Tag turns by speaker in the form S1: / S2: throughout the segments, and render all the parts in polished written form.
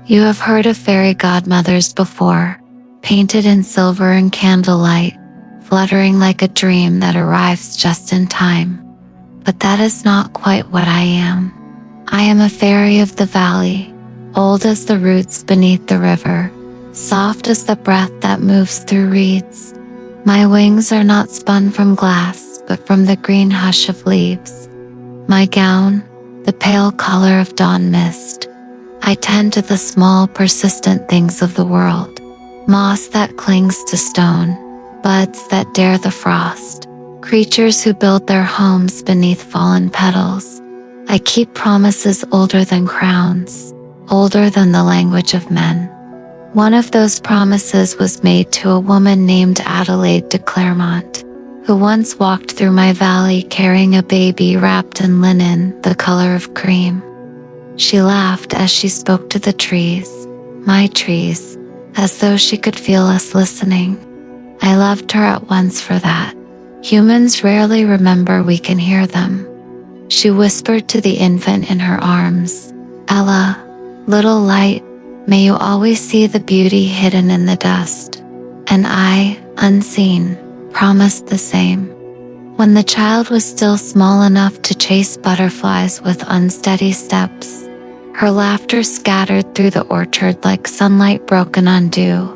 S1: You have heard of fairy godmothers before, painted in silver and candlelight, fluttering like a dream that arrives just in time. But that is not quite what I am. I am a fairy of the valley, old as the roots beneath the river, soft as the breath that moves through reeds. My wings are not spun from glass, but from the green hush of leaves. My gown, the pale color of dawn mist. I tend to the small, persistent things of the world. Moss that clings to stone, buds that dare the frost, creatures who build their homes beneath fallen petals. I keep promises older than crowns, older than the language of men. One of those promises was made to a woman named Adelaide de Clermont, who once walked through my valley carrying a baby wrapped in linen the color of cream. She laughed as she spoke to the trees, my trees, as though she could feel us listening. I loved her at once for that. Humans rarely remember we can hear them. She whispered to the infant in her arms, "Ella, little light, may you always see the beauty hidden in the dust." And I, unseen, promised the same. When the child was still small enough to chase butterflies with unsteady steps, her laughter scattered through the orchard like sunlight broken on dew.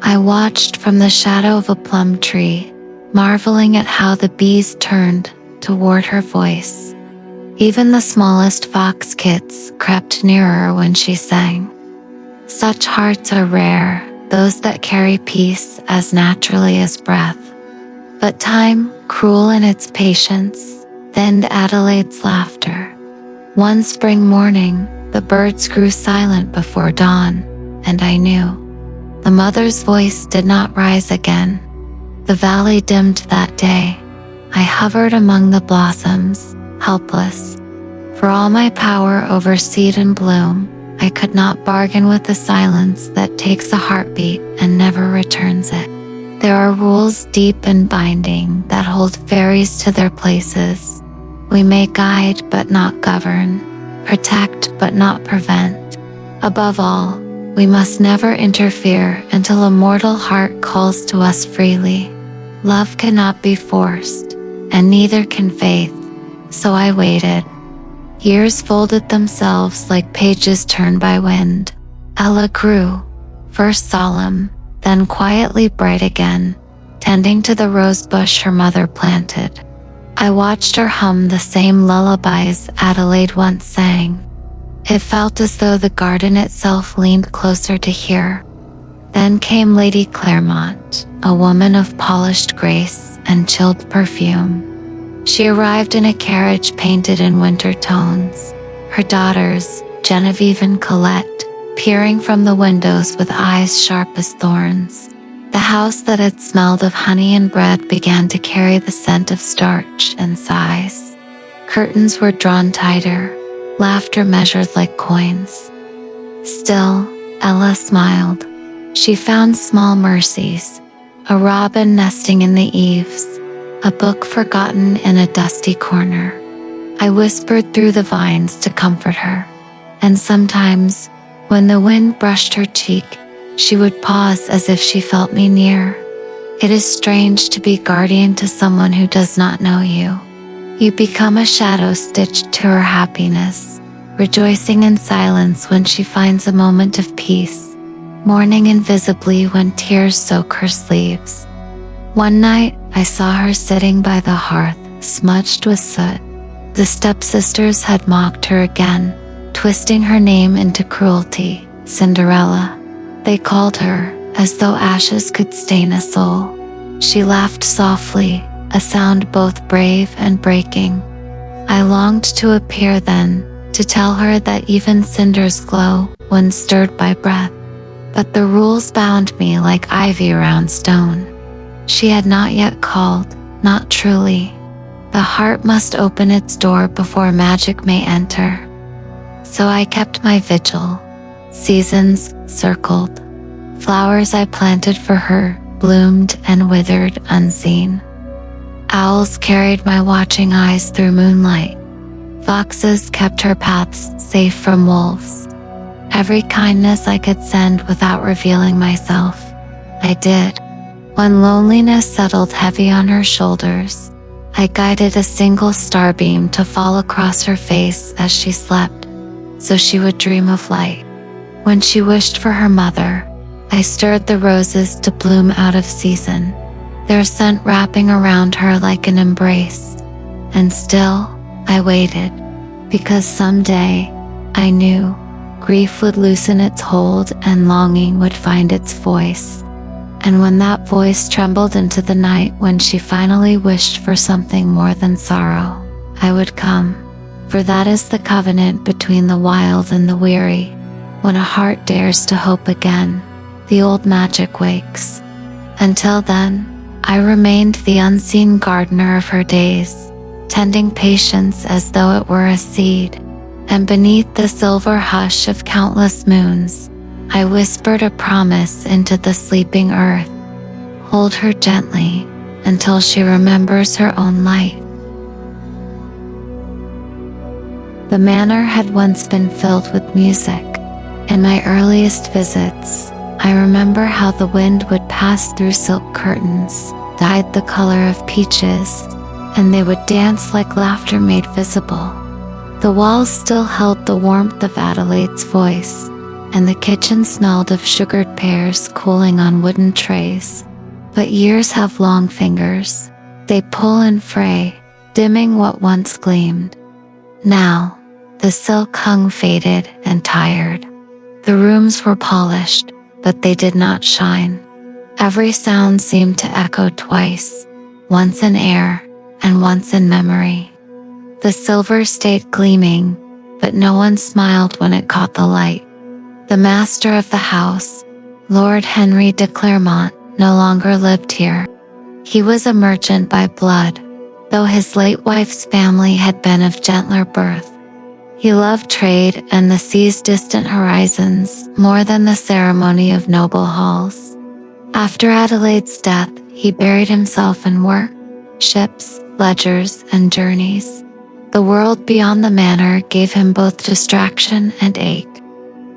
S1: I watched from the shadow of a plum tree, marveling at how the bees turned toward her voice. Even the smallest fox kits crept nearer when she sang. Such hearts are rare, those that carry peace as naturally as breath. But time, cruel in its patience, thinned Adelaide's laughter. One spring morning, the birds grew silent before dawn, and I knew. The mother's voice did not rise again. The valley dimmed that day. I hovered among the blossoms, helpless. For all my power over seed and bloom, I could not bargain with the silence that takes a heartbeat and never returns it. There are rules deep and binding that hold fairies to their places. We may guide but not govern, protect but not prevent. Above all, we must never interfere until a mortal heart calls to us freely. Love cannot be forced, and neither can faith. So I waited. Years folded themselves like pages turned by wind. Ella grew, first solemn, then quietly bright again, tending to the rose bush her mother planted. I watched her hum the same lullabies Adelaide once sang. It felt as though the garden itself leaned closer to hear. Then came Lady Clermont, a woman of polished grace and chilled perfume. She arrived in a carriage painted in winter tones, her daughters, Genevieve and Colette, peering from the windows with eyes sharp as thorns. The house that had smelled of honey and bread began to carry the scent of starch and sighs. Curtains were drawn tighter, laughter measured like coins. Still, Ella smiled. She found small mercies, a robin nesting in the eaves, a book forgotten in a dusty corner. I whispered through the vines to comfort her, and sometimes, when the wind brushed her cheek, she would pause as if she felt me near. It is strange to be guardian to someone who does not know you. You become a shadow stitched to her happiness, rejoicing in silence when she finds a moment of peace, mourning invisibly when tears soak her sleeves. One night, I saw her sitting by the hearth, smudged with soot. The stepsisters had mocked her again, twisting her name into cruelty, Cinderella. They called her, as though ashes could stain a soul. She laughed softly, a sound both brave and breaking. I longed to appear then, to tell her that even cinders glow when stirred by breath. But the rules bound me like ivy around stone. She had not yet called, not truly. The heart must open its door before magic may enter. So I kept my vigil. Seasons circled. Flowers I planted for her bloomed and withered unseen. Owls carried my watching eyes through moonlight. Foxes kept her paths safe from wolves. Every kindness I could send without revealing myself, I did. When loneliness settled heavy on her shoulders, I guided a single starbeam to fall across her face as she slept, so she would dream of light. When she wished for her mother, I stirred the roses to bloom out of season, their scent wrapping around her like an embrace. And still, I waited, because someday, I knew, grief would loosen its hold and longing would find its voice. And when that voice trembled into the night, when she finally wished for something more than sorrow, I would come. For that is the covenant between the wild and the weary. When a heart dares to hope again, the old magic wakes. Until then, I remained the unseen gardener of her days, tending patience as though it were a seed. And beneath the silver hush of countless moons, I whispered a promise into the sleeping earth. Hold her gently until she remembers her own light. The manor had once been filled with music. In my earliest visits, I remember how the wind would pass through silk curtains, dyed the color of peaches, and they would dance like laughter made visible. The walls still held the warmth of Adelaide's voice, and the kitchen smelled of sugared pears cooling on wooden trays. But years have long fingers. They pull and fray, dimming what once gleamed. Now, the silk hung faded and tired. The rooms were polished, but they did not shine. Every sound seemed to echo twice, once in air and once in memory. The silver stayed gleaming, but no one smiled when it caught the light. The master of the house, Lord Henry de Clermont, no longer lived here. He was a merchant by blood, though his late wife's family had been of gentler birth. He loved trade and the sea's distant horizons more than the ceremony of noble halls. After Adelaide's death, he buried himself in work, ships, ledgers, and journeys. The world beyond the manor gave him both distraction and ache.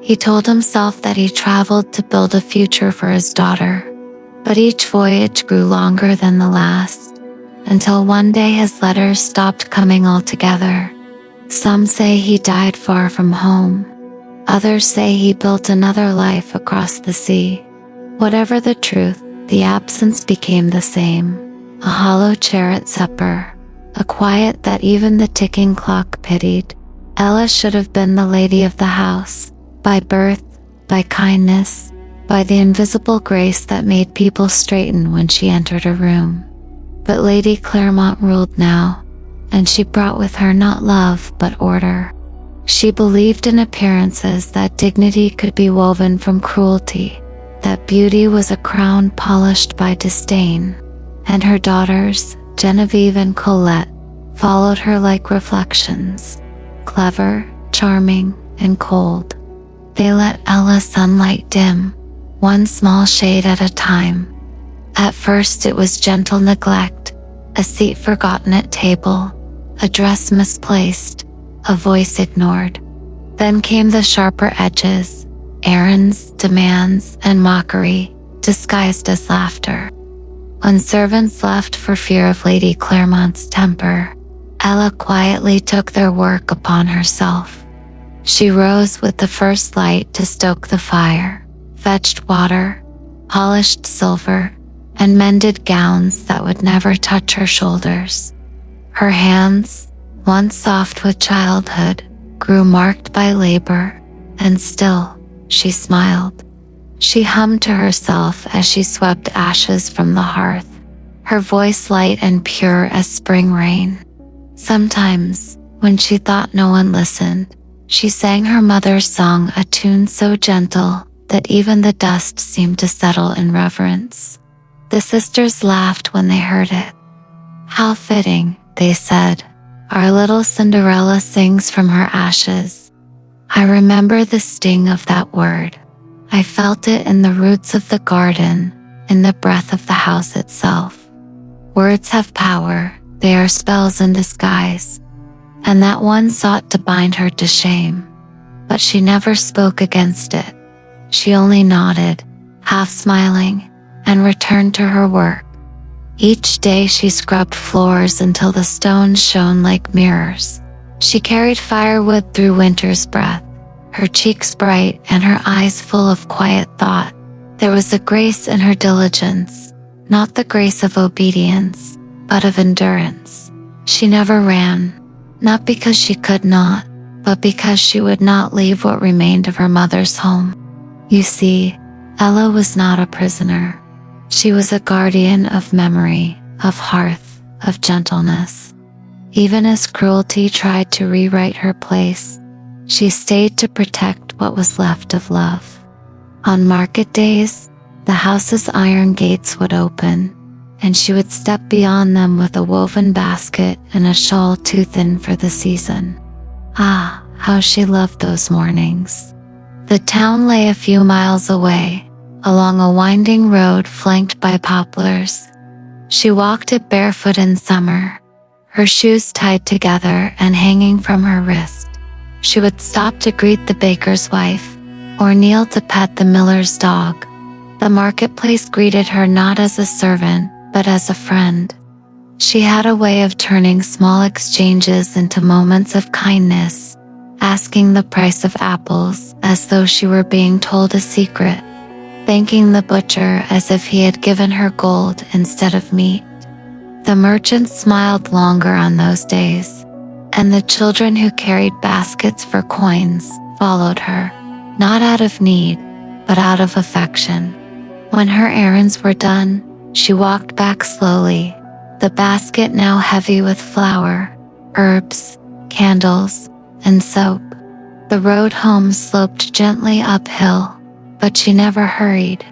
S1: He told himself that he traveled to build a future for his daughter, but each voyage grew longer than the last, until one day his letters stopped coming altogether. Some say he died far from home. Others say he built another life across the sea. Whatever the truth, the absence became the same. A hollow chair at supper, a quiet that even the ticking clock pitied. Ella should have been the lady of the house, by birth, by kindness, by the invisible grace that made people straighten when she entered a room. But Lady Clermont ruled now, and she brought with her not love but order. She believed in appearances, that dignity could be woven from cruelty, that beauty was a crown polished by disdain, and her daughters, Genevieve and Colette, followed her like reflections, clever, charming, and cold. They let Ella's sunlight dim, one small shade at a time. At first it was gentle neglect, a seat forgotten at table, a dress misplaced, a voice ignored. Then came the sharper edges, errands, demands, and mockery, disguised as laughter. When servants left for fear of Lady Clermont's temper, Ella quietly took their work upon herself. She rose with the first light to stoke the fire, fetched water, polished silver, and mended gowns that would never touch her shoulders. Her hands, once soft with childhood, grew marked by labor, and still, she smiled. She hummed to herself as she swept ashes from the hearth, her voice light and pure as spring rain. Sometimes, when she thought no one listened, she sang her mother's song, a tune so gentle that even the dust seemed to settle in reverence. The sisters laughed when they heard it. "How fitting," they said, "our little Cinderella sings from her ashes." I remember the sting of that word. I felt it in the roots of the garden, in the breath of the house itself. Words have power, they are spells in disguise, and that one sought to bind her to shame. but she never spoke against it. She only nodded, half smiling, and returned to her work. Each day she scrubbed floors until the stones shone like mirrors. She carried firewood through winter's breath, her cheeks bright and her eyes full of quiet thought. There was a grace in her diligence, not the grace of obedience, but of endurance. She never ran, not because she could not, but because she would not leave what remained of her mother's home. You see, Ella was not a prisoner. She was a guardian of memory, of hearth, of gentleness. Even as cruelty tried to rewrite her place, she stayed to protect what was left of love. On market days, the house's iron gates would open, and she would step beyond them with a woven basket and a shawl too thin for the season. Ah, how she loved those mornings. The town lay a few miles away, along a winding road flanked by poplars. She walked it barefoot in summer, her shoes tied together and hanging from her wrist. She would stop to greet the baker's wife, or kneel to pet the miller's dog. The marketplace greeted her not as a servant, but as a friend. She had a way of turning small exchanges into moments of kindness, asking the price of apples as though she were being told a secret, thanking the butcher as if he had given her gold instead of meat. The merchant smiled longer on those days, and the children who carried baskets for coins followed her, not out of need, but out of affection. When her errands were done, she walked back slowly, the basket now heavy with flour, herbs, candles, and soap. The road home sloped gently uphill, but she never hurried.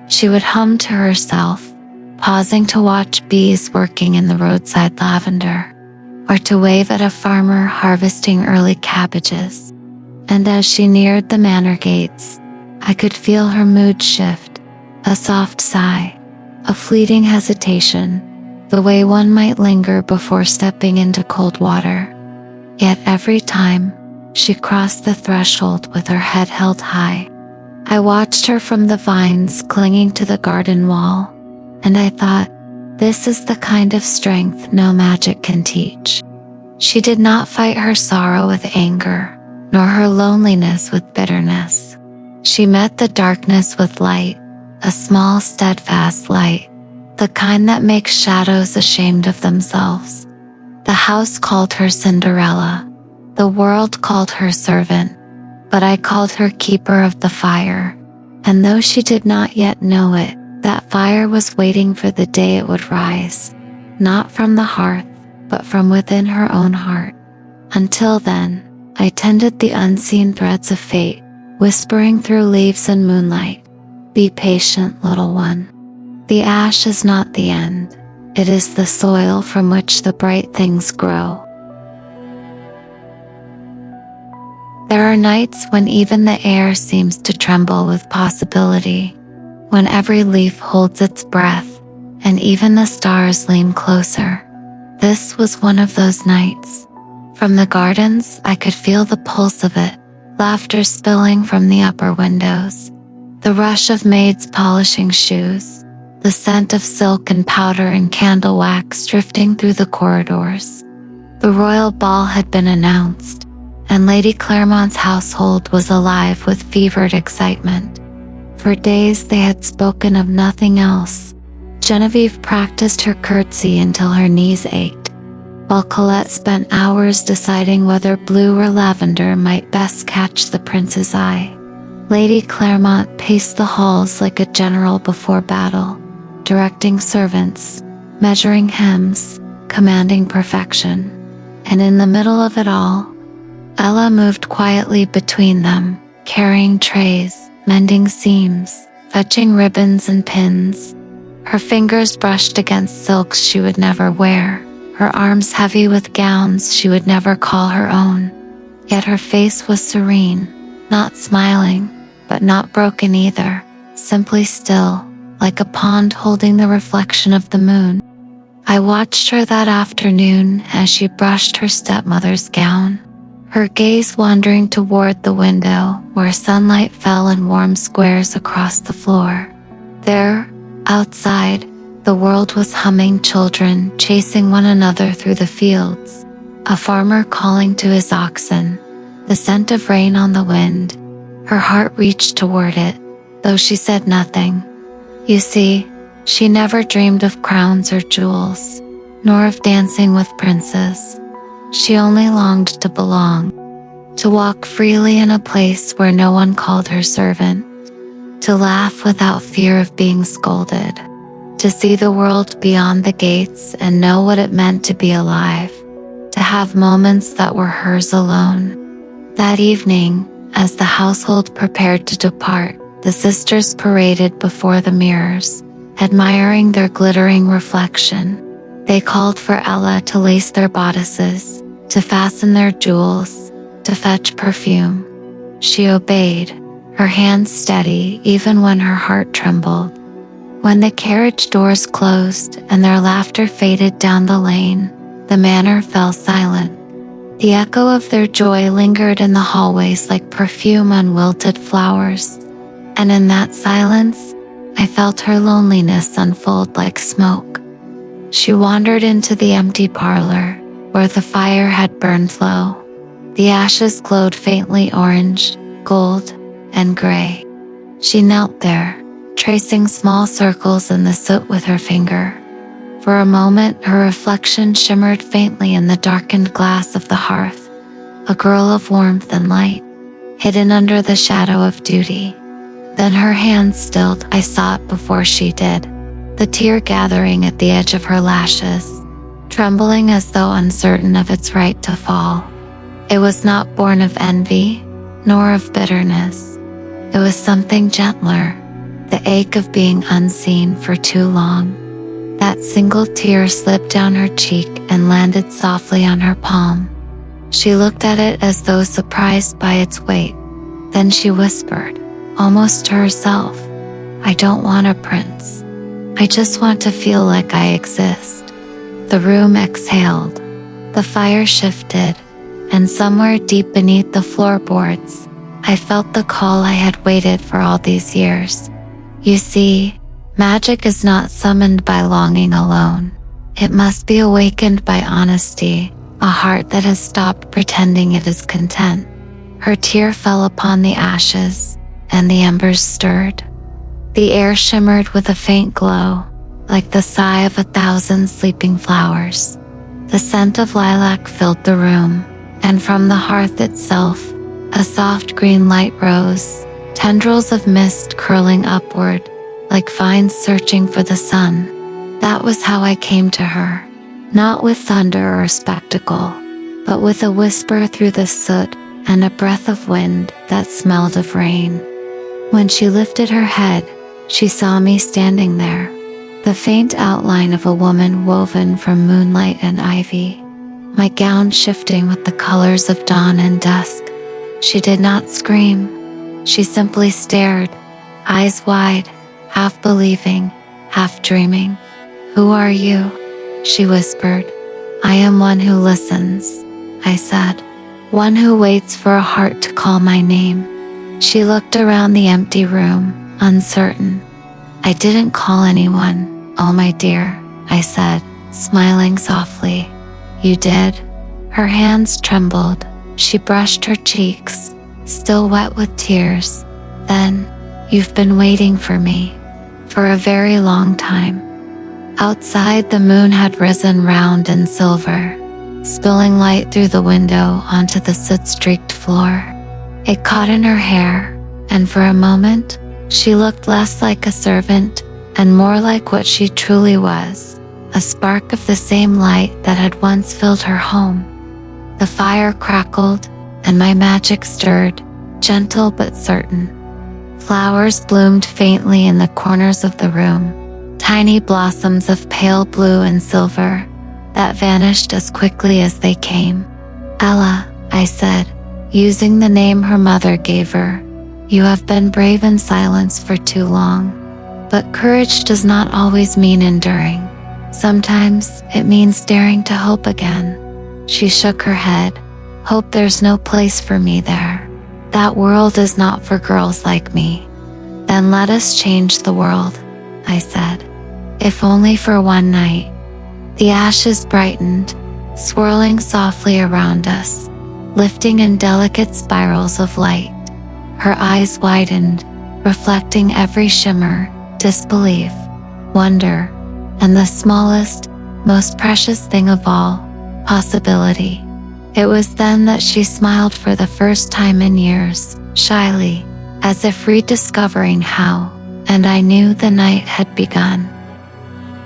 S1: She would hum to herself, pausing to watch bees working in the roadside lavender, or to wave at a farmer harvesting early cabbages. And as she neared the manor gates, I could feel her mood shift, a soft sigh, a fleeting hesitation, the way one might linger before stepping into cold water. Yet every time, she crossed the threshold with her head held high. I watched her from the vines clinging to the garden wall, and I thought, this is the kind of strength no magic can teach. She did not fight her sorrow with anger, nor her loneliness with bitterness. She met the darkness with light, a small steadfast light, the kind that makes shadows ashamed of themselves. The house called her Cinderella, the world called her servant, but I called her keeper of the fire, and though she did not yet know it, that fire was waiting for the day it would rise, not from the hearth, but from within her own heart. Until then, I tended the unseen threads of fate, whispering through leaves and moonlight, "Be patient, little one. The ash is not the end. It is the soil from which the bright things grow." There are nights when even the air seems to tremble with possibility, when every leaf holds its breath, and even the stars lean closer. This was one of those nights. From the gardens, I could feel the pulse of it, laughter spilling from the upper windows, the rush of maids polishing shoes, the scent of silk and powder and candle wax drifting through the corridors. The royal ball had been announced, and Lady Claremont's household was alive with fevered excitement. For days they had spoken of nothing else. Genevieve practiced her curtsy until her knees ached, while Colette spent hours deciding whether blue or lavender might best catch the prince's eye. Lady Claremont paced the halls like a general before battle, directing servants, measuring hems, commanding perfection. And in the middle of it all, Ella moved quietly between them, carrying trays, mending seams, fetching ribbons and pins. Her fingers brushed against silks she would never wear, her arms heavy with gowns she would never call her own. Yet her face was serene, not smiling, but not broken either, simply still, like a pond holding the reflection of the moon. I watched her that afternoon as she brushed her stepmother's gown. her gaze wandering toward the window where sunlight fell in warm squares across the floor. There, outside, the world was humming, children chasing one another through the fields, a farmer calling to his oxen, the scent of rain on the wind. Her heart reached toward it, though she said nothing. You see, she never dreamed of crowns or jewels, nor of dancing with princes. She only longed to belong, to walk freely in a place where no one called her servant, to laugh without fear of being scolded, to see the world beyond the gates and know what it meant to be alive, to have moments that were hers alone. That evening, as the household prepared to depart, the sisters paraded before the mirrors, admiring their glittering reflection. They called for Ella to lace their bodices, to fasten their jewels, to fetch perfume. She obeyed, her hands steady even when her heart trembled. When the carriage doors closed and their laughter faded down the lane, the manor fell silent. The echo of their joy lingered in the hallways like perfume on wilted flowers, and in that silence, I felt her loneliness unfold like smoke. She wandered into the empty parlor, where the fire had burned low. The ashes glowed faintly orange, gold, and gray. She knelt there, tracing small circles in the soot with her finger. For a moment, her reflection shimmered faintly in the darkened glass of the hearth, a girl of warmth and light, hidden under the shadow of duty. Then her hand stilled. I saw it before she did, the tear gathering at the edge of her lashes, trembling as though uncertain of its right to fall. It was not born of envy, nor of bitterness. It was something gentler, the ache of being unseen for too long. That single tear slipped down her cheek and landed softly on her palm. She looked at it as though surprised by its weight. Then she whispered, almost to herself, I don't want a prince. I just want to feel like I exist. The room exhaled. The fire shifted, and somewhere deep beneath the floorboards, I felt the call I had waited for all these years. You see, magic is not summoned by longing alone. It must be awakened by honesty, a heart that has stopped pretending it is content. Her tear fell upon the ashes, and the embers stirred. The air shimmered with a faint glow, like the sigh of 1,000 sleeping flowers. The scent of lilac filled the room, and from the hearth itself, a soft green light rose, tendrils of mist curling upward, like vines searching for the sun. That was how I came to her, not with thunder or spectacle, but with a whisper through the soot and a breath of wind that smelled of rain. When she lifted her head, she saw me standing there, the faint outline of a woman woven from moonlight and ivy, my gown shifting with the colors of dawn and dusk. She did not scream. She simply stared, eyes wide, half believing, half dreaming. Who are you? She whispered. I am one who listens, I said. One who waits for a heart to call my name. She looked around the empty room, uncertain. I didn't call anyone, oh my dear, I said, smiling softly. You did? Her hands trembled. She brushed her cheeks, still wet with tears. Then, you've been waiting for me. For a very long time. Outside, the moon had risen round and silver, spilling light through the window onto the soot-streaked floor. It caught in her hair, and for a moment, she looked less like a servant and more like what she truly was, a spark of the same light that had once filled her home. The fire crackled, and my magic stirred, gentle but certain. Flowers bloomed faintly in the corners of the room, tiny blossoms of pale blue and silver that vanished as quickly as they came. Ella, I said, using the name her mother gave her, you have been brave in silence for too long. But courage does not always mean enduring. Sometimes it means daring to hope again. She shook her head. Hope there's no place for me there. That world is not for girls like me. Then let us change the world, I said, if only for one night. The ashes brightened, swirling softly around us, lifting in delicate spirals of light. Her eyes widened, reflecting every shimmer, disbelief, wonder, and the smallest, most precious thing of all, possibility. It was then that she smiled for the first time in years, shyly, as if rediscovering how, and I knew the night had begun.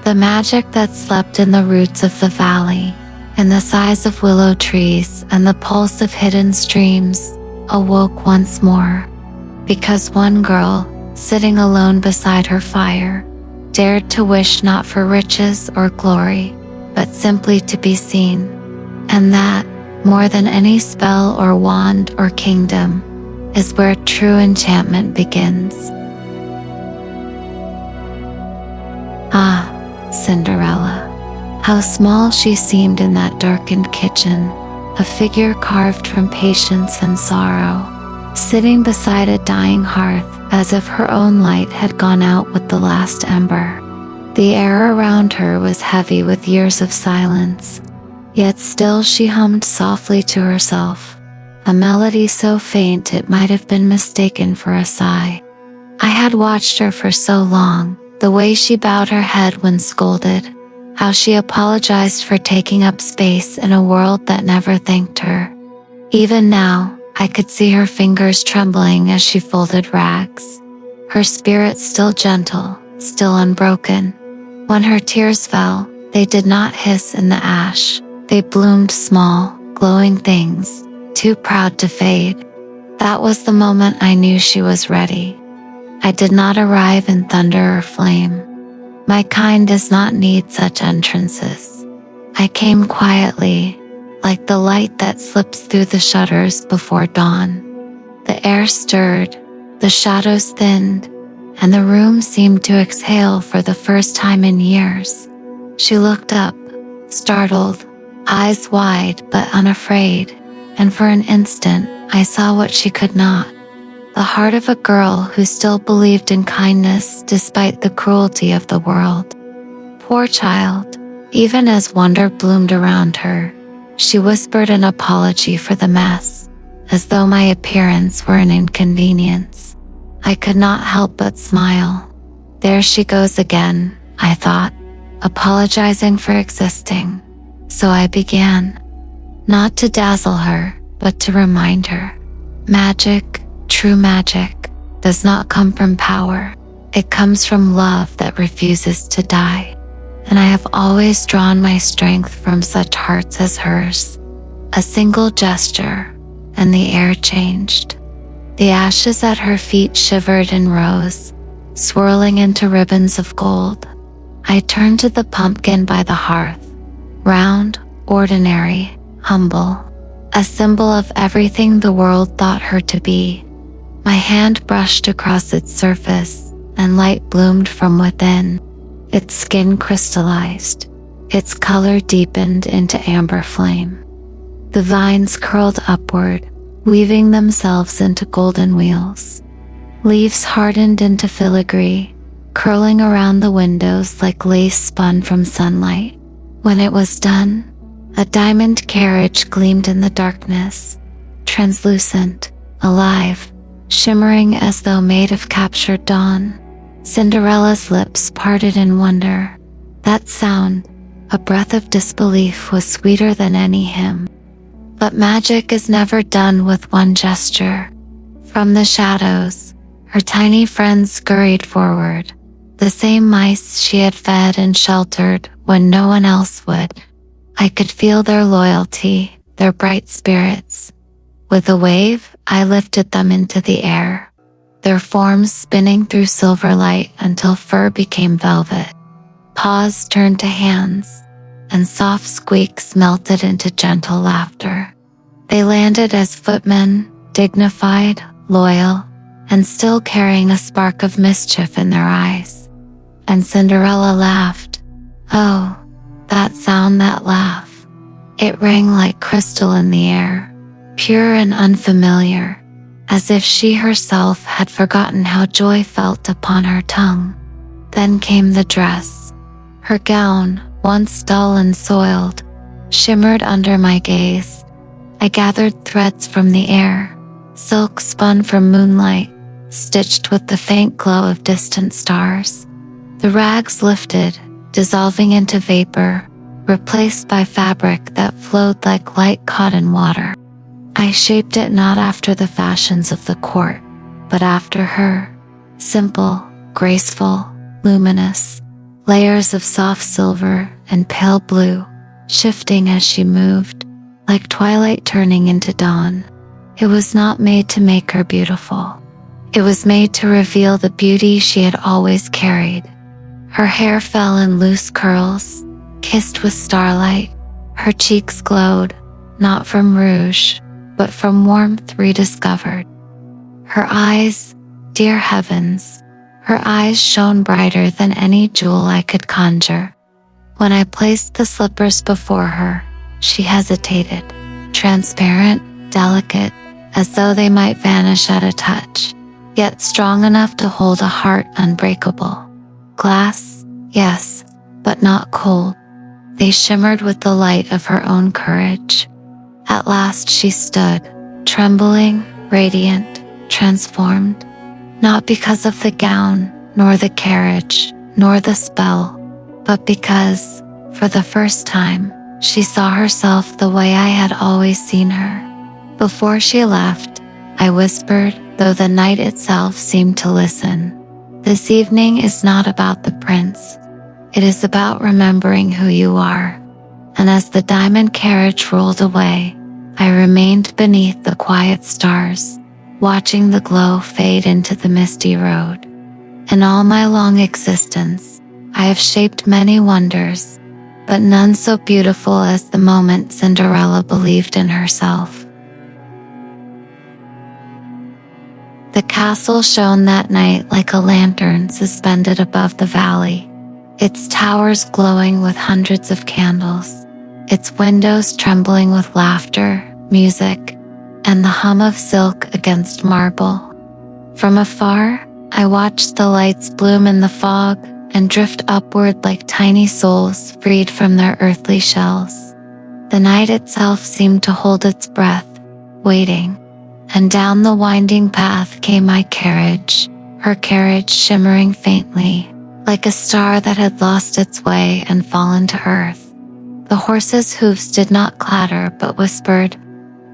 S1: The magic that slept in the roots of the valley, in the size of willow trees and the pulse of hidden streams, awoke once more. Because one girl, sitting alone beside her fire, dared to wish not for riches or glory, but simply to be seen. And that, more than any spell or wand or kingdom, is where true enchantment begins. Ah, Cinderella. How small she seemed in that darkened kitchen, a figure carved from patience and sorrow, sitting beside a dying hearth as if her own light had gone out with the last ember. The air around her was heavy with years of silence, yet still she hummed softly to herself, a melody so faint it might have been mistaken for a sigh. I had watched her for so long, the way she bowed her head when scolded, how she apologized for taking up space in a world that never thanked her. Even now, I could see her fingers trembling as she folded rags, her spirit still gentle, still unbroken. When her tears fell, they did not hiss in the ash. They bloomed small, glowing things, too proud to fade. That was the moment I knew she was ready. I did not arrive in thunder or flame. My kind does not need such entrances. I came quietly, like the light that slips through the shutters before dawn. The air stirred, the shadows thinned, and the room seemed to exhale for the first time in years. She looked up, startled, eyes wide but unafraid, and for an instant I saw what she could not. The heart of a girl who still believed in kindness despite the cruelty of the world. Poor child, even as wonder bloomed around her, she whispered an apology for the mess, as though my appearance were an inconvenience. I could not help but smile. There she goes again, I thought, apologizing for existing. So I began, not to dazzle her, but to remind her. Magic, true magic, does not come from power. It comes from love that refuses to die. And I have always drawn my strength from such hearts as hers. A single gesture, and the air changed. The ashes at her feet shivered and rose, swirling into ribbons of gold. I turned to the pumpkin by the hearth, round, ordinary, humble, a symbol of everything the world thought her to be. My hand brushed across its surface, and light bloomed from within. Its skin crystallized, its color deepened into amber flame. The vines curled upward, weaving themselves into golden wheels. Leaves hardened into filigree, curling around the windows like lace spun from sunlight. When it was done, a diamond carriage gleamed in the darkness, translucent, alive, shimmering as though made of captured dawn. Cinderella's lips parted in wonder. That sound, a breath of disbelief, was sweeter than any hymn. But magic is never done with one gesture. From the shadows, her tiny friends scurried forward, the same mice she had fed and sheltered when no one else would. I could feel their loyalty, their bright spirits. With a wave, I lifted them into the air, their forms spinning through silver light until fur became velvet. Paws turned to hands, and soft squeaks melted into gentle laughter. They landed as footmen, dignified, loyal, and still carrying a spark of mischief in their eyes. And Cinderella laughed. Oh, that sound, that laugh. It rang like crystal in the air, pure and unfamiliar, as if she herself had forgotten how joy felt upon her tongue. Then came the dress. Her gown, once dull and soiled, shimmered under my gaze. I gathered threads from the air, silk spun from moonlight, stitched with the faint glow of distant stars. The rags lifted, dissolving into vapor, replaced by fabric that flowed like light cotton water. I shaped it not after the fashions of the court, but after her, simple, graceful, luminous, layers of soft silver and pale blue, shifting as she moved, like twilight turning into dawn. It was not made to make her beautiful. It was made to reveal the beauty she had always carried. Her hair fell in loose curls, kissed with starlight. Her cheeks glowed, not from rouge, but from warmth rediscovered. Her eyes, dear heavens, her eyes shone brighter than any jewel I could conjure. When I placed the slippers before her, she hesitated, transparent, delicate, as though they might vanish at a touch, yet strong enough to hold a heart unbreakable. Glass, yes, but not cold. They shimmered with the light of her own courage. At last she stood, trembling, radiant, transformed, not because of the gown, nor the carriage, nor the spell, but because, for the first time, she saw herself the way I had always seen her. Before she left, I whispered, though the night itself seemed to listen, "This evening is not about the prince. It is about remembering who you are." And as the diamond carriage rolled away, I remained beneath the quiet stars, watching the glow fade into the misty road. In all my long existence, I have shaped many wonders, but none so beautiful as the moment Cinderella believed in herself. The castle shone that night like a lantern suspended above the valley, its towers glowing with hundreds of candles, its windows trembling with laughter, music, and the hum of silk against marble. From afar, I watched the lights bloom in the fog and drift upward like tiny souls freed from their earthly shells. The night itself seemed to hold its breath, waiting, and down the winding path came my carriage, her carriage shimmering faintly, like a star that had lost its way and fallen to earth. The horses' hooves did not clatter but whispered,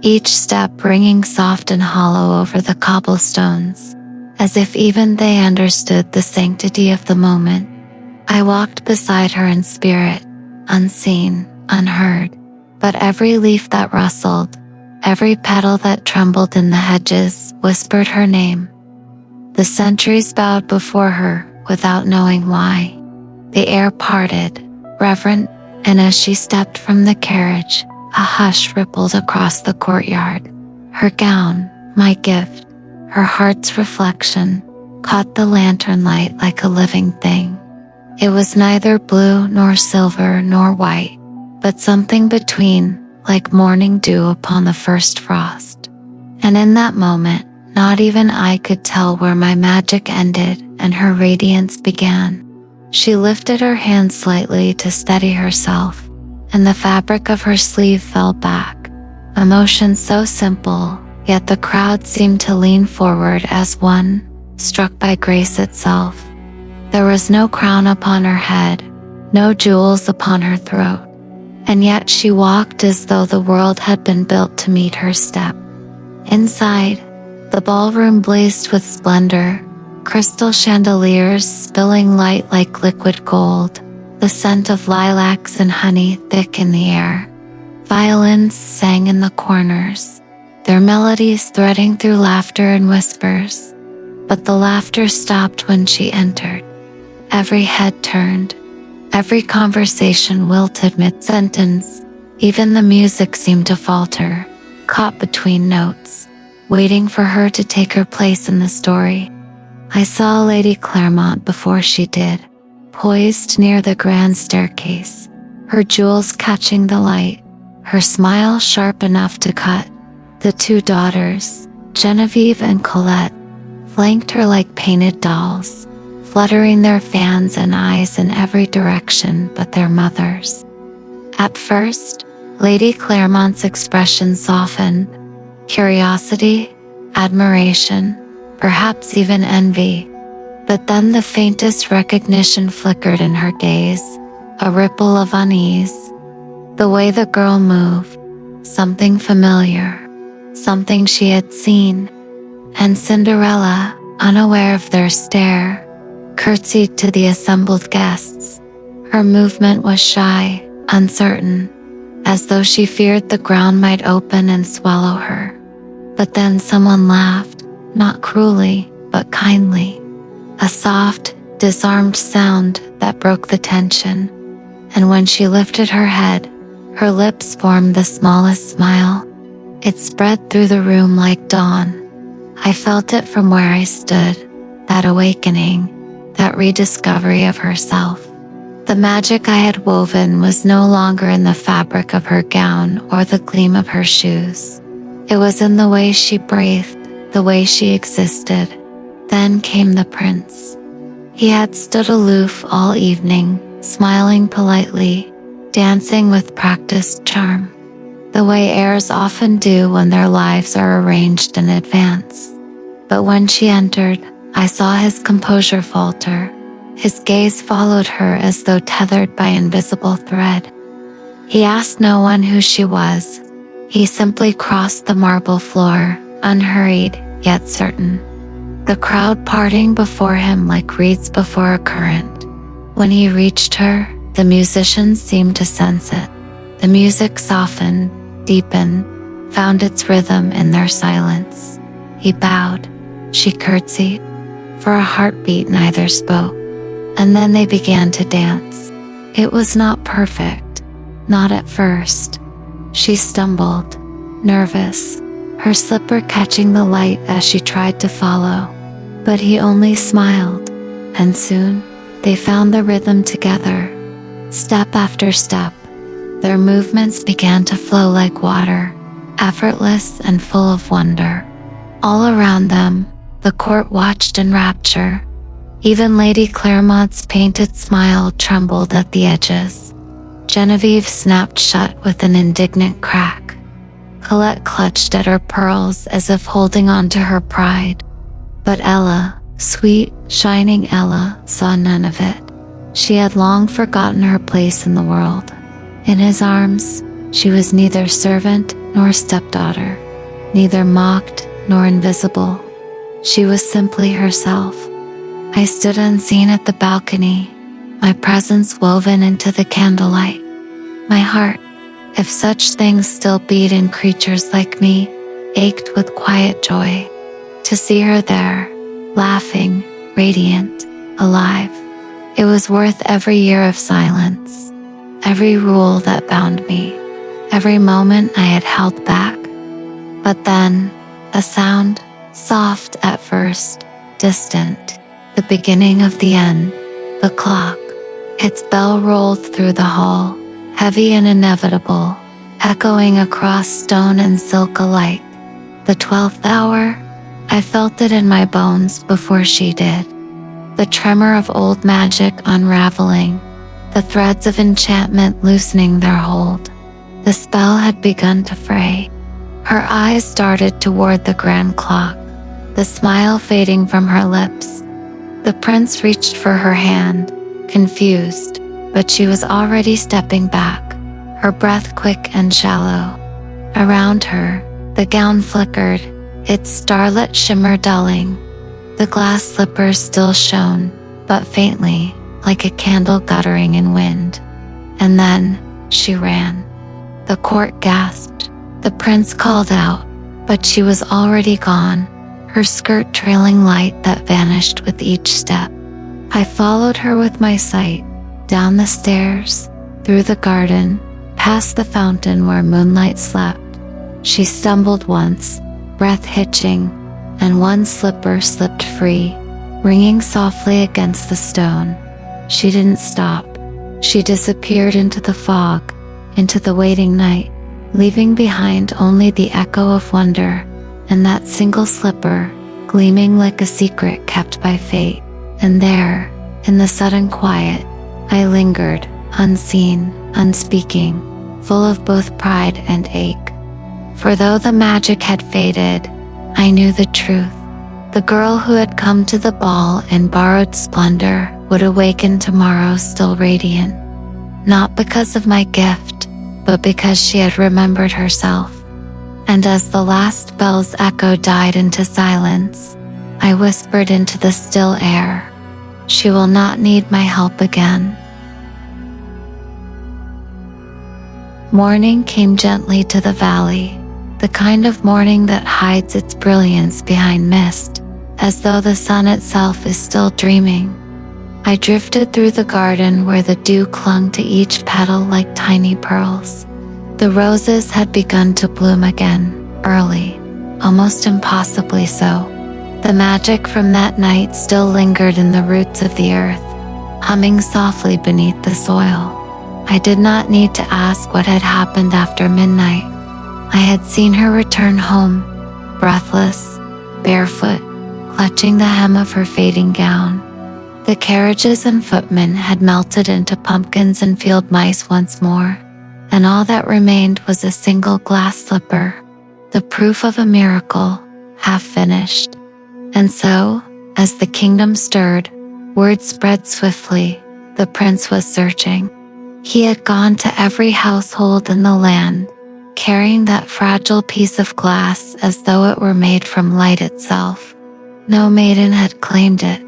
S1: each step ringing soft and hollow over the cobblestones, as if even they understood the sanctity of the moment. I walked beside her in spirit, unseen, unheard, but every leaf that rustled, every petal that trembled in the hedges whispered her name. The centuries bowed before her without knowing why. The air parted, reverent, and as she stepped from the carriage, a hush rippled across the courtyard. Her gown, my gift, her heart's reflection, caught the lantern light like a living thing. It was neither blue nor silver nor white, but something between, like morning dew upon the first frost. And in that moment, not even I could tell where my magic ended and her radiance began. She lifted her hand slightly to steady herself, and the fabric of her sleeve fell back. A motion so simple, yet the crowd seemed to lean forward as one, struck by grace itself. There was no crown upon her head, no jewels upon her throat, and yet she walked as though the world had been built to meet her step. Inside, the ballroom blazed with splendor, crystal chandeliers spilling light like liquid gold, the scent of lilacs and honey thick in the air. Violins sang in the corners, their melodies threading through laughter and whispers. But the laughter stopped when she entered. Every head turned, every conversation wilted mid-sentence. Even the music seemed to falter, caught between notes, waiting for her to take her place in the story. I saw Lady Claremont before she did, poised near the grand staircase, her jewels catching the light, her smile sharp enough to cut. The two daughters, Genevieve and Colette, flanked her like painted dolls, fluttering their fans and eyes in every direction but their mother's. At first, Lady Claremont's expression softened, curiosity, admiration, perhaps even envy. But then the faintest recognition flickered in her gaze, a ripple of unease. The way the girl moved, something familiar, something she had seen. And Cinderella, unaware of their stare, curtsied to the assembled guests. Her movement was shy, uncertain, as though she feared the ground might open and swallow her. But then someone laughed, not cruelly, but kindly. A soft, disarmed sound that broke the tension. And when she lifted her head, her lips formed the smallest smile. It spread through the room like dawn. I felt it from where I stood, that awakening, that rediscovery of herself. The magic I had woven was no longer in the fabric of her gown or the gleam of her shoes. It was in the way she breathed, the way she existed. Then came the prince. He had stood aloof all evening, smiling politely, dancing with practiced charm, the way heirs often do when their lives are arranged in advance. But when she entered, I saw his composure falter. His gaze followed her as though tethered by invisible thread. He asked no one who she was. He simply crossed the marble floor, unhurried, yet certain. The crowd parting before him like reeds before a current. When he reached her, the musicians seemed to sense it. The music softened, deepened, found its rhythm in their silence. He bowed. She curtsied. For a heartbeat neither spoke. And then they began to dance. It was not perfect, not at first. She stumbled, nervous, her slipper catching the light as she tried to follow. But he only smiled, and soon they found the rhythm together. Step after step, their movements began to flow like water, effortless and full of wonder. All around them, the court watched in rapture. Even Lady Claremont's painted smile trembled at the edges. Genevieve snapped shut with an indignant crack. Colette clutched at her pearls as if holding on to her pride. But Ella, sweet, shining Ella, saw none of it. She had long forgotten her place in the world. In his arms, she was neither servant nor stepdaughter, neither mocked nor invisible. She was simply herself. I stood unseen at the balcony, my presence woven into the candlelight. My heart, if such things still beat in creatures like me, ached with quiet joy. To see her there, laughing, radiant, alive, it was worth every year of silence, every rule that bound me, every moment I had held back. But then, a sound, soft at first, distant, the beginning of the end, the clock. Its bell rolled through the hall, heavy and inevitable, echoing across stone and silk alike. The 12th hour? I felt it in my bones before she did. The tremor of old magic unraveling, the threads of enchantment loosening their hold. The spell had begun to fray. Her eyes darted toward the grand clock, the smile fading from her lips. The prince reached for her hand, confused, but she was already stepping back, her breath quick and shallow. Around her, the gown flickered, its starlit shimmer dulling. The glass slippers still shone, but faintly, like a candle guttering in wind. And then, she ran. The court gasped. The prince called out, but she was already gone, her skirt trailing light that vanished with each step. I followed her with my sight, down the stairs, through the garden, past the fountain where moonlight slept. She stumbled once, breath hitching, and one slipper slipped free, ringing softly against the stone. She didn't stop. She disappeared into the fog, into the waiting night, leaving behind only the echo of wonder and that single slipper gleaming like a secret kept by fate. And there, in the sudden quiet, I lingered, unseen, unspeaking, full of both pride and ache. For though the magic had faded, I knew the truth. The girl who had come to the ball in borrowed splendor would awaken tomorrow still radiant, not because of my gift, but because she had remembered herself. And as the last bell's echo died into silence, I whispered into the still air, "She will not need my help again." Morning came gently to the valley, the kind of morning that hides its brilliance behind mist, as though the sun itself is still dreaming. I drifted through the garden where the dew clung to each petal like tiny pearls. The roses had begun to bloom again, early, almost impossibly so. The magic from that night still lingered in the roots of the earth, humming softly beneath the soil. I did not need to ask what had happened after midnight. I had seen her return home, breathless, barefoot, clutching the hem of her fading gown. The carriages and footmen had melted into pumpkins and field mice once more, and all that remained was a single glass slipper, the proof of a miracle, half finished. And so, as the kingdom stirred, word spread swiftly, the prince was searching. He had gone to every household in the land, carrying that fragile piece of glass as though it were made from light itself. No maiden had claimed it.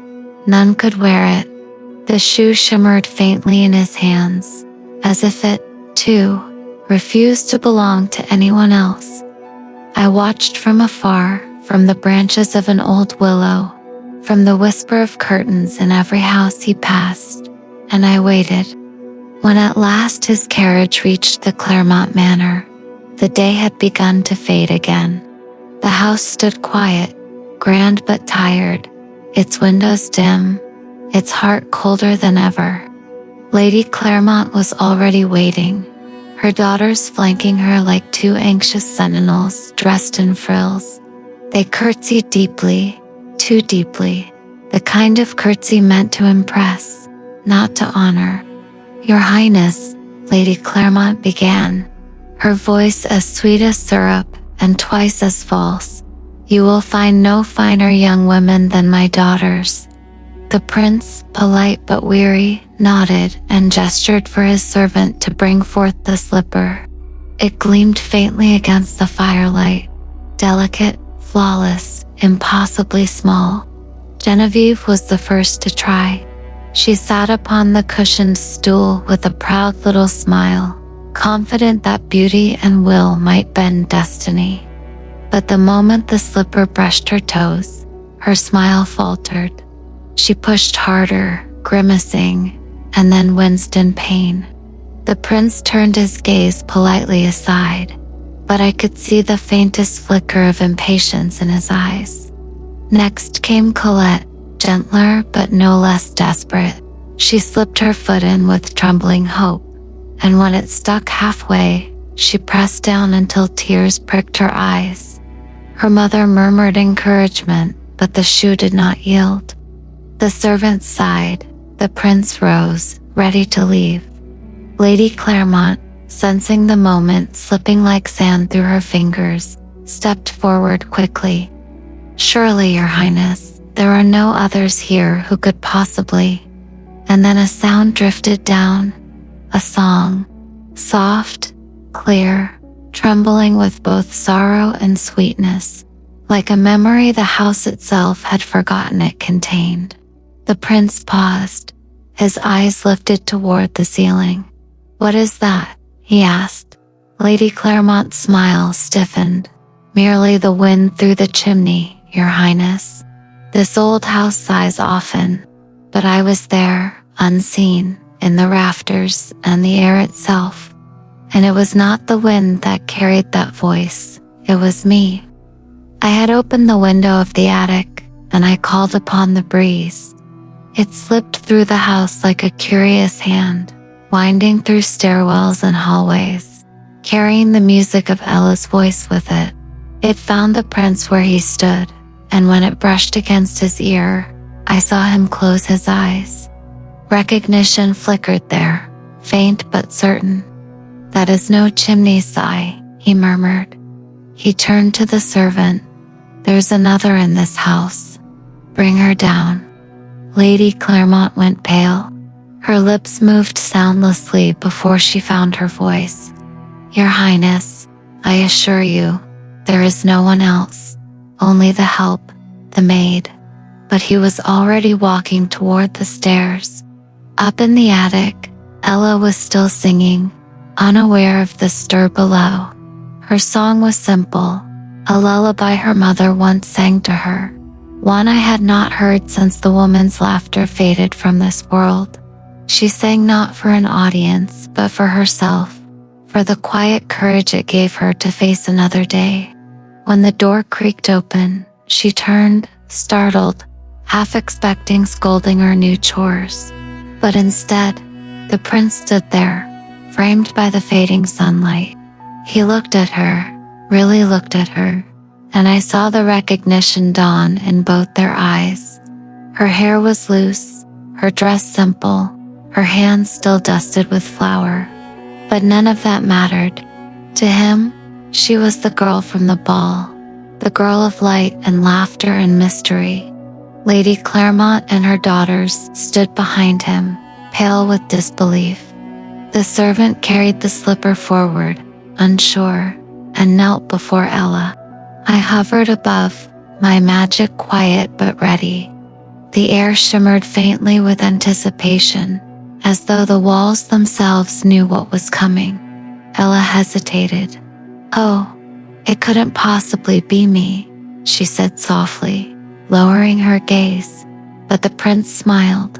S1: None could wear it. The shoe shimmered faintly in his hands, as if it, too, refused to belong to anyone else. I watched from afar, from the branches of an old willow, from the whisper of curtains in every house he passed, and I waited. When at last his carriage reached the Claremont Manor, the day had begun to fade again. The house stood quiet, grand but tired, its windows dim, its heart colder than ever. Lady Claremont was already waiting, her daughters flanking her like two anxious sentinels dressed in frills. They curtsied deeply, too deeply, the kind of curtsy meant to impress, not to honor. "Your Highness," Lady Claremont began, her voice as sweet as syrup and twice as false, "you will find no finer young women than my daughters." The prince, polite but weary, nodded and gestured for his servant to bring forth the slipper. It gleamed faintly against the firelight, delicate, flawless, impossibly small. Genevieve was the first to try. She sat upon the cushioned stool with a proud little smile, confident that beauty and will might bend destiny. But the moment the slipper brushed her toes, her smile faltered. She pushed harder, grimacing, and then winced in pain. The prince turned his gaze politely aside, but I could see the faintest flicker of impatience in his eyes. Next came Colette, gentler but no less desperate. She slipped her foot in with trembling hope, and when it stuck halfway, she pressed down until tears pricked her eyes. Her mother murmured encouragement, but the shoe did not yield. The servant sighed. The prince rose, ready to leave. Lady Claremont, sensing the moment slipping like sand through her fingers, stepped forward quickly. "Surely, Your Highness, there are no others here who could possibly..." And then a sound drifted down, a song, soft, clear, trembling with both sorrow and sweetness, like a memory the house itself had forgotten it contained. The prince paused, his eyes lifted toward the ceiling. "What is that?" he asked. Lady Claremont's smile stiffened. "Merely the wind through the chimney, Your Highness. This old house sighs often, but I was there, unseen, in the rafters and the air itself. And it was not the wind that carried that voice, it was me. I had opened the window of the attic, and I called upon the breeze. It slipped through the house like a curious hand, winding through stairwells and hallways, carrying the music of Ella's voice with it. It found the prince where he stood, and when it brushed against his ear, I saw him close his eyes. Recognition flickered there, faint but certain. "That is no chimney sigh," he murmured. He turned to the servant. "There's another in this house. Bring her down." Lady Claremont went pale. Her lips moved soundlessly before she found her voice. "Your Highness, I assure you, there is no one else, only the help, the maid." But he was already walking toward the stairs. Up in the attic, Ella was still singing, unaware of the stir below. Her song was simple, a lullaby her mother once sang to her, one I had not heard since the woman's laughter faded from this world. She sang not for an audience, but for herself, for the quiet courage it gave her to face another day. When the door creaked open, she turned, startled, half expecting scolding or new chores. But instead, the prince stood there, framed by the fading sunlight. He looked at her, really looked at her, and I saw the recognition dawn in both their eyes. Her hair was loose, her dress simple, her hands still dusted with flour. But none of that mattered. To him, she was the girl from the ball, the girl of light and laughter and mystery. Lady Claremont and her daughters stood behind him, pale with disbelief. The servant carried the slipper forward, unsure, and knelt before Ella. I hovered above, my magic quiet but ready. The air shimmered faintly with anticipation, as though the walls themselves knew what was coming. Ella hesitated. "Oh, it couldn't possibly be me," she said softly, lowering her gaze. But the prince smiled.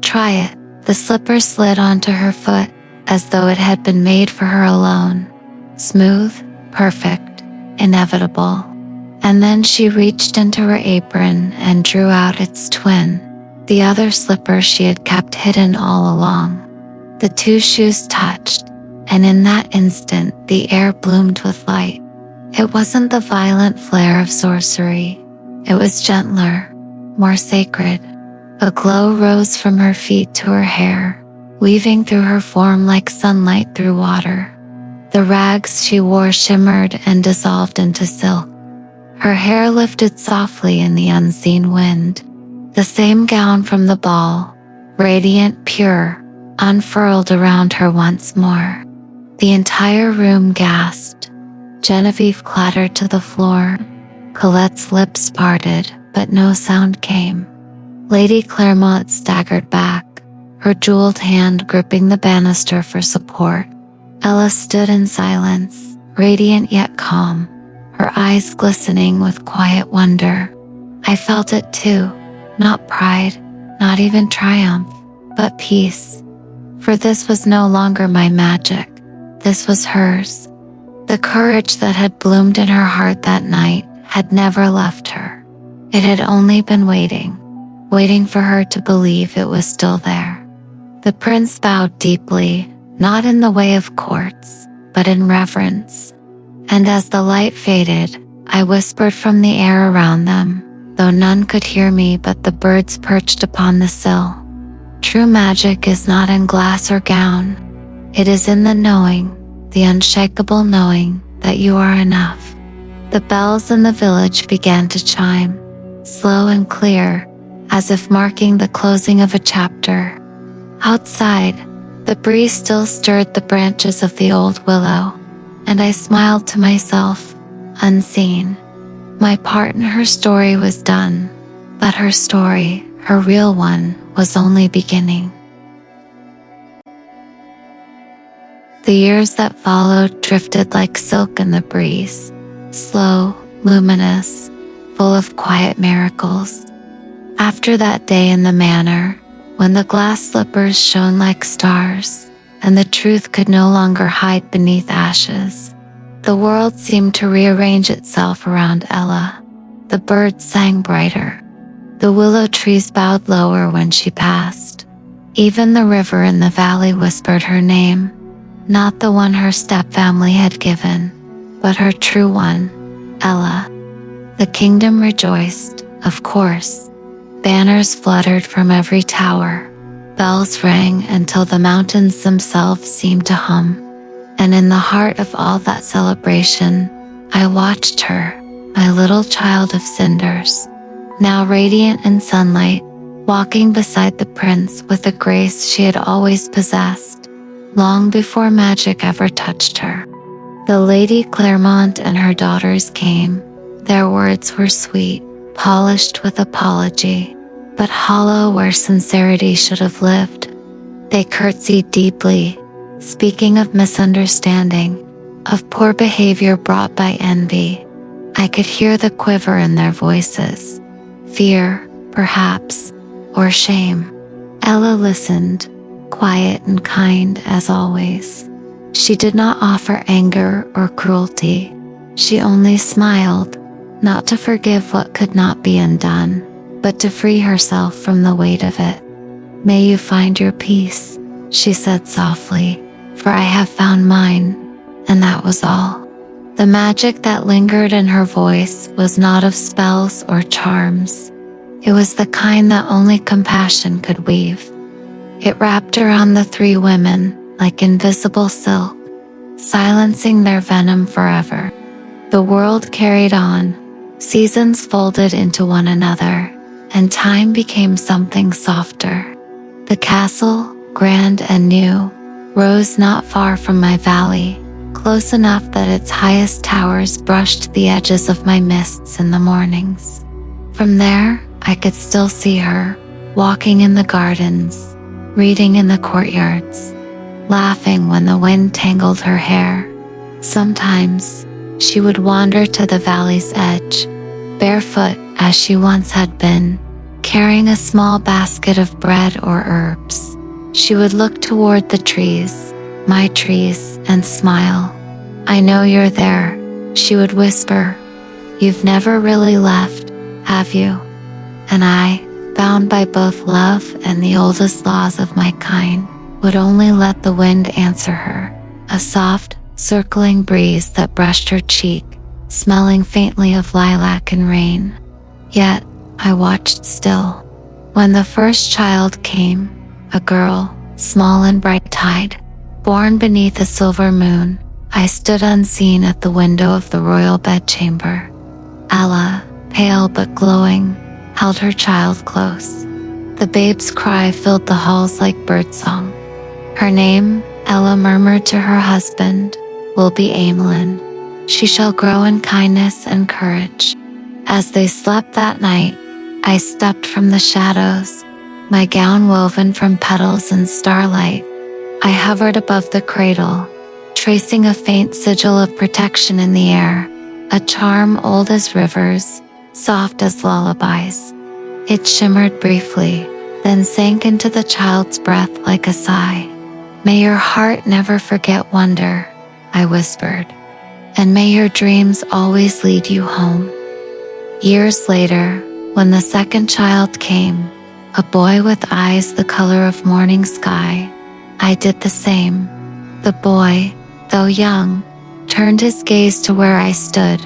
S1: "Try it." The slipper slid onto her foot, as though it had been made for her alone. Smooth, perfect, inevitable. And then she reached into her apron and drew out its twin, the other slipper she had kept hidden all along. The two shoes touched, and in that instant the air bloomed with light. It wasn't the violent flare of sorcery. It was gentler, more sacred. A glow rose from her feet to her hair, weaving through her form like sunlight through water. The rags she wore shimmered and dissolved into silk. Her hair lifted softly in the unseen wind. The same gown from the ball, radiant, pure, unfurled around her once more. The entire room gasped. Genevieve clattered to the floor. Colette's lips parted, but no sound came. Lady Claremont staggered back, her jeweled hand gripping the banister for support. Ella stood in silence, radiant yet calm, her eyes glistening with quiet wonder. I felt it too, not pride, not even triumph, but peace. For this was no longer my magic, this was hers. The courage that had bloomed in her heart that night had never left her. It had only been waiting for her to believe it was still there. The prince bowed deeply, not in the way of courts, but in reverence. And as the light faded, I whispered from the air around them, though none could hear me but the birds perched upon the sill. True magic is not in glass or gown. It is in the knowing, the unshakable knowing that you are enough. The bells in the village began to chime, slow and clear, as if marking the closing of a chapter. Outside, the breeze still stirred the branches of the old willow, and I smiled to myself, unseen. My part in her story was done, but her story, her real one, was only beginning. The years that followed drifted like silk in the breeze, slow, luminous, full of quiet miracles. After that day in the manor, when the glass slippers shone like stars, and the truth could no longer hide beneath ashes, the world seemed to rearrange itself around Ella. The birds sang brighter. The willow trees bowed lower when she passed. Even the river in the valley whispered her name. not the one her stepfamily had given, but her true one, Ella. The kingdom rejoiced, of course. Banners fluttered from every tower. Bells rang until the mountains themselves seemed to hum. And in the heart of all that celebration, I watched her, my little child of cinders, now radiant in sunlight, walking beside the prince with a grace she had always possessed, long before magic ever touched her. The Lady Claremont and her daughters came. Their words were sweet, polished with apology, but hollow where sincerity should have lived. They curtsied deeply, speaking of misunderstanding, of poor behavior brought by envy. I could hear the quiver in their voices. Fear, perhaps, or shame. Ella listened, quiet and kind as always. She did not offer anger or cruelty. She only smiled, not to forgive what could not be undone, but to free herself from the weight of it. "May you find your peace," she said softly, "for I have found mine," and that was all. The magic that lingered in her voice was not of spells or charms. It was the kind that only compassion could weave. It wrapped around the three women like invisible silk, silencing their venom forever. The world carried on, seasons folded into one another, and time became something softer. The castle, grand and new, rose not far from my valley, close enough that its highest towers brushed the edges of my mists in the mornings. From there, I could still see her, walking in the gardens, reading in the courtyards, laughing when the wind tangled her hair. Sometimes, she would wander to the valley's edge, barefoot as she once had been, carrying a small basket of bread or herbs. She would look toward the trees, my trees, and smile. "I know you're there," she would whisper. "You've never really left, have you?" And I, bound by both love and the oldest laws of my kind, would only let the wind answer her, a soft, circling breeze that brushed her cheek, smelling faintly of lilac and rain. Yet, I watched still. When the first child came, a girl, small and bright-eyed, born beneath a silver moon, I stood unseen at the window of the royal bedchamber. Ella, pale but glowing, held her child close. The babe's cry filled the halls like birdsong. Her name, Ella murmured to her husband, will be Amelin. She shall grow in kindness and courage. As they slept that night, I stepped from the shadows, my gown woven from petals and starlight. I hovered above the cradle, tracing a faint sigil of protection in the air, a charm old as rivers, soft as lullabies. It shimmered briefly, then sank into the child's breath like a sigh. "May your heart never forget wonder," I whispered, "and may your dreams always lead you home." Years later, when the second child came, a boy with eyes the color of morning sky, I did the same. The boy, though young, turned his gaze to where I stood,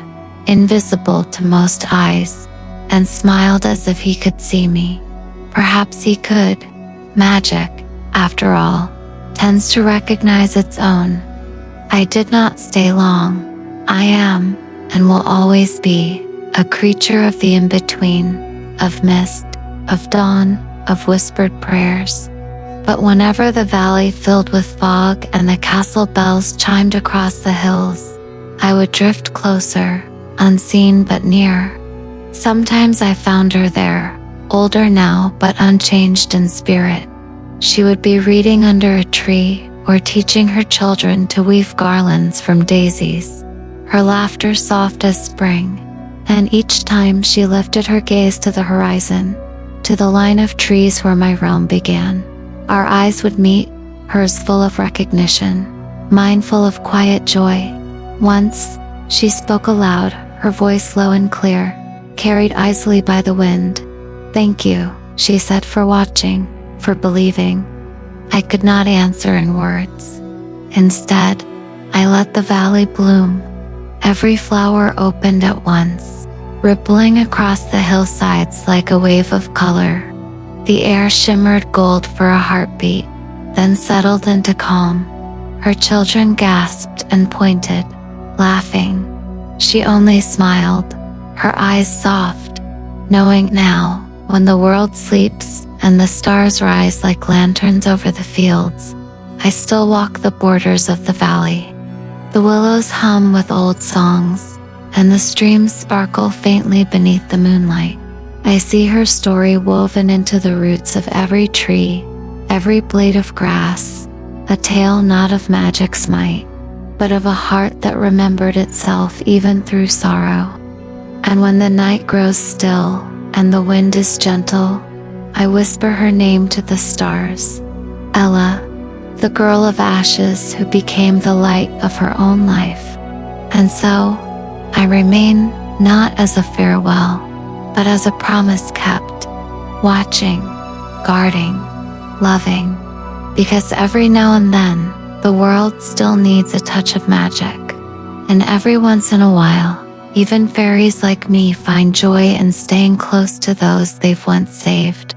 S1: invisible to most eyes, and smiled as if he could see me. Perhaps he could. Magic, after all, tends to recognize its own. I did not stay long. I am, and will always be, a creature of the in-between, of mist, of dawn, of whispered prayers. But whenever the valley filled with fog and the castle bells chimed across the hills, I would drift closer, unseen but near. Sometimes I found her there, older now but unchanged in spirit. She would be reading under a tree or teaching her children to weave garlands from daisies, her laughter soft as spring. And each time she lifted her gaze to the horizon, to the line of trees where my realm began. Our eyes would meet, hers full of recognition, mine full of quiet joy. Once, she spoke aloud, her voice low and clear, carried easily by the wind. "Thank you," she said, "for watching, for believing." I could not answer in words. Instead, I let the valley bloom. Every flower opened at once, rippling across the hillsides like a wave of color. The air shimmered gold for a heartbeat, then settled into calm. Her children gasped and pointed, laughing. She only smiled, her eyes soft, knowing now, when the world sleeps and the stars rise like lanterns over the fields, I still walk the borders of the valley. The willows hum with old songs, and the streams sparkle faintly beneath the moonlight. I see her story woven into the roots of every tree, every blade of grass, a tale not of magic's might, but of a heart that remembered itself even through sorrow. And when the night grows still and the wind is gentle, I whisper her name to the stars, Ella, the girl of ashes who became the light of her own life. And so, I remain not as a farewell, but as a promise kept, watching, guarding, loving, because every now and then, the world still needs a touch of magic. And every once in a while, even fairies like me find joy in staying close to those they've once saved.